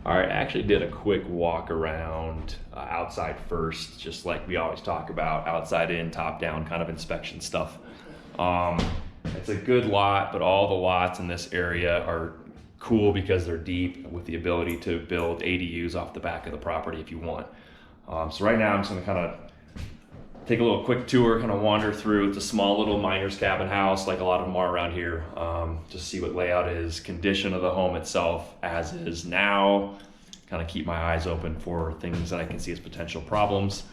All right, I actually did a quick walk around outside first, just like we always talk about, outside in, top down kind of inspection stuff. It's a good lot, but all the lots in this area are cool because they're deep with the ability to build ADUs off the back of the property if you want. So right now I'm just gonna kind of take a little quick tour, kind of wander through. It's a small little miner's cabin house, like a lot of them are around here. Just see what layout is, condition of the home itself as is now. Kind of keep my eyes open for things that I can see as potential problems.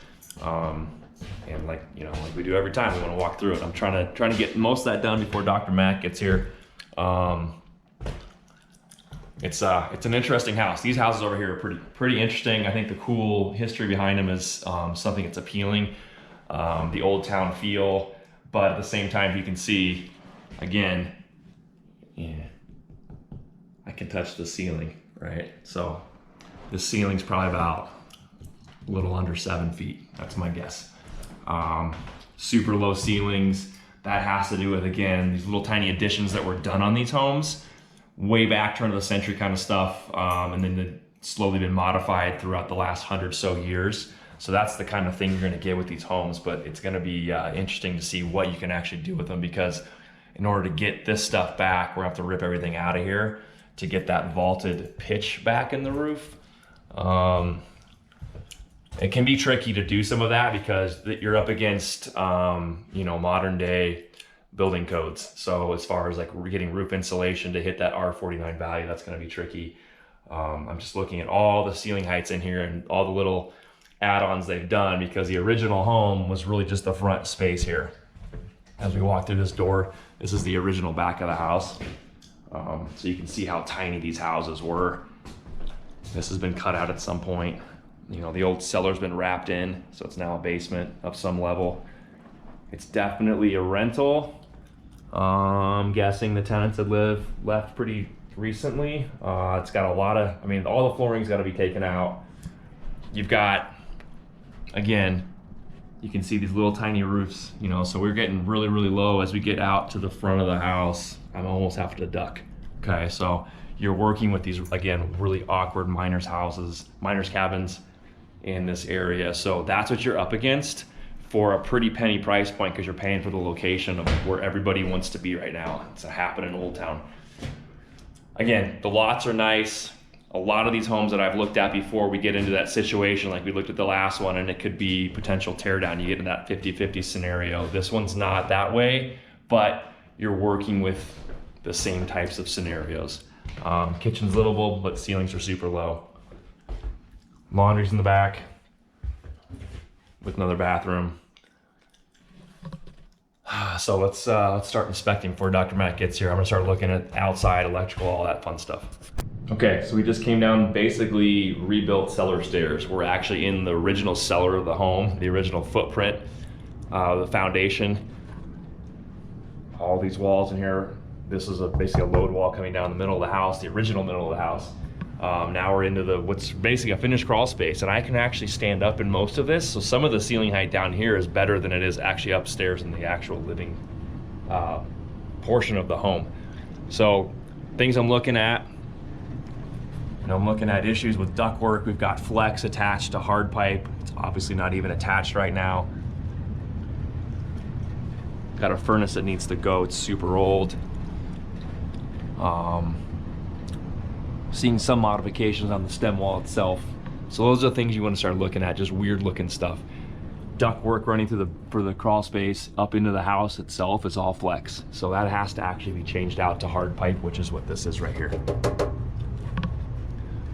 And like we do every time, we want to walk through it. I'm trying to get most of that done before Dr. Matt gets here. It's an interesting house. These houses over here are pretty interesting. I think the cool history behind them is something that's appealing. The old town feel, but at the same time you can see, again, yeah, I can touch the ceiling, right? So the ceiling's probably about a little under 7 feet. That's my guess. Super low ceilings. That has to do with, again, these little tiny additions that were done on these homes way back, turn of the century kind of stuff, and then slowly been modified throughout the last 100 so years. So that's the kind of thing you're gonna get with these homes, but it's gonna be interesting to see what you can actually do with them, because in order to get this stuff back, we're gonna have to rip everything out of here to get that vaulted pitch back in the roof. It can be tricky to do some of that because you're up against, modern day building codes. So as far as like getting roof insulation to hit that R49 value, that's gonna be tricky. I'm just looking at all the ceiling heights in here and all the little add-ons they've done, because the original home was really just the front space here. As we walk through this door, this is the original back of the house. So you can see how tiny these houses were. This has been cut out at some point. The old cellar's been wrapped in, so it's now a basement of some level. It's definitely a rental. I'm guessing the tenants had left pretty recently. It's got a lot of, all the flooring's got to be taken out. You've got, again, you can see these little tiny roofs, so we're getting really, really low. As we get out to the front of the house, I'm almost having to duck. Okay, so you're working with these, again, really awkward miners' cabins in this area. So that's what you're up against for a pretty penny price point, because you're paying for the location of where everybody wants to be right now. It's a happen in Old Town. Again, the lots are nice. A lot of these homes that I've looked at before, we get into that situation like we looked at the last one, and it could be potential tear down. You get into that 50-50 scenario. This one's not that way, but you're working with the same types of scenarios. Kitchen's livable, but ceilings are super low. Laundry's in the back with another bathroom. So let's start inspecting before Dr. Matt gets here. I'm gonna start looking at outside, electrical, all that fun stuff. Okay, so we just came down, basically rebuilt cellar stairs. We're actually in the original cellar of the home, the original footprint, the foundation. All these walls in here. This is basically a load wall coming down the middle of the house, the original middle of the house. Now we're into what's basically a finished crawl space, and I can actually stand up in most of this. So some of the ceiling height down here is better than it is actually upstairs in the actual living portion of the home. So things I'm looking at, I'm looking at issues with ductwork. We've got flex attached to hard pipe. It's obviously not even attached right now. Got a furnace that needs to go. It's super old. Seeing some modifications on the stem wall itself. So those are the things you want to start looking at, just weird looking stuff. Ductwork running through for the crawl space up into the house itself is all flex. So that has to actually be changed out to hard pipe, which is what this is right here.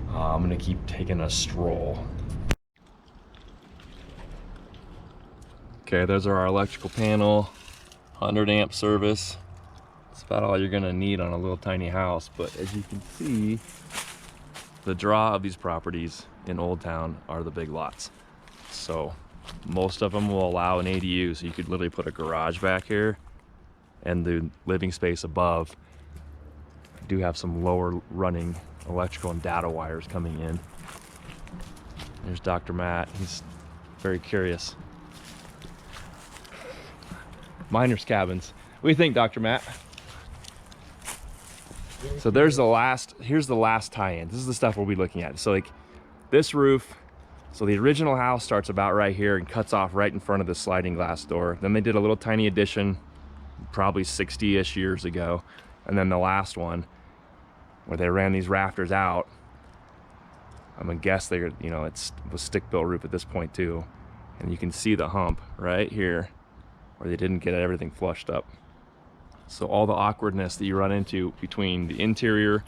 I'm gonna keep taking a stroll. Okay, those are our electrical panel, 100 amp service. That's about all you're gonna need on a little tiny house. But as you can see, the draw of these properties in Old Town are the big lots. So most of them will allow an ADU. So you could literally put a garage back here, and the living space above do have some lower running electrical and data wires coming in. There's Dr. Matt. He's very curious. Miners' cabins. What do you think, Dr. Matt? So here's the last tie-in. This is the stuff we'll be looking at. So like this roof, so the original house starts about right here and cuts off right in front of the sliding glass door. Then they did a little tiny addition probably 60-ish years ago. And then the last one where they ran these rafters out, I'm gonna guess it was stick-built roof at this point too. And you can see the hump right here where they didn't get everything flushed up. So all the awkwardness that you run into between the interior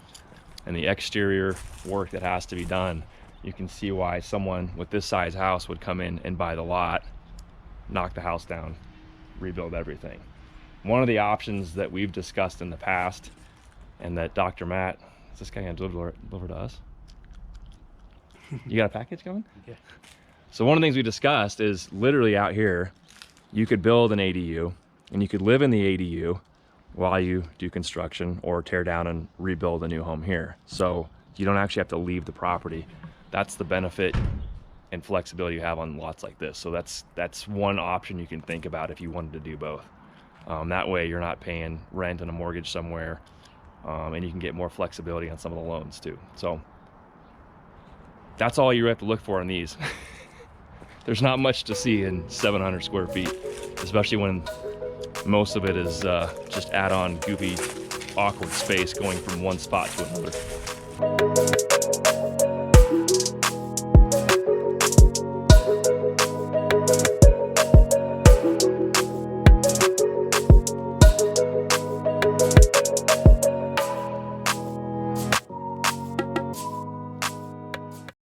and the exterior work that has to be done, you can see why someone with this size house would come in and buy the lot, knock the house down, rebuild everything. One of the options that we've discussed in the past, and that Dr. Matt, is this guy gonna deliver to us? You got a package coming? Yeah. So one of the things we discussed is literally out here, you could build an ADU and you could live in the ADU while you do construction or tear down and rebuild a new home here. So you don't actually have to leave the property. That's the benefit and flexibility you have on lots like this. So that's one option you can think about if you wanted to do both. That way you're not paying rent and a mortgage somewhere, and you can get more flexibility on some of the loans too. So that's all you have to look for in these. There's not much to see in 700 square feet, especially when most of it is just add-on goofy, awkward space going from one spot to another.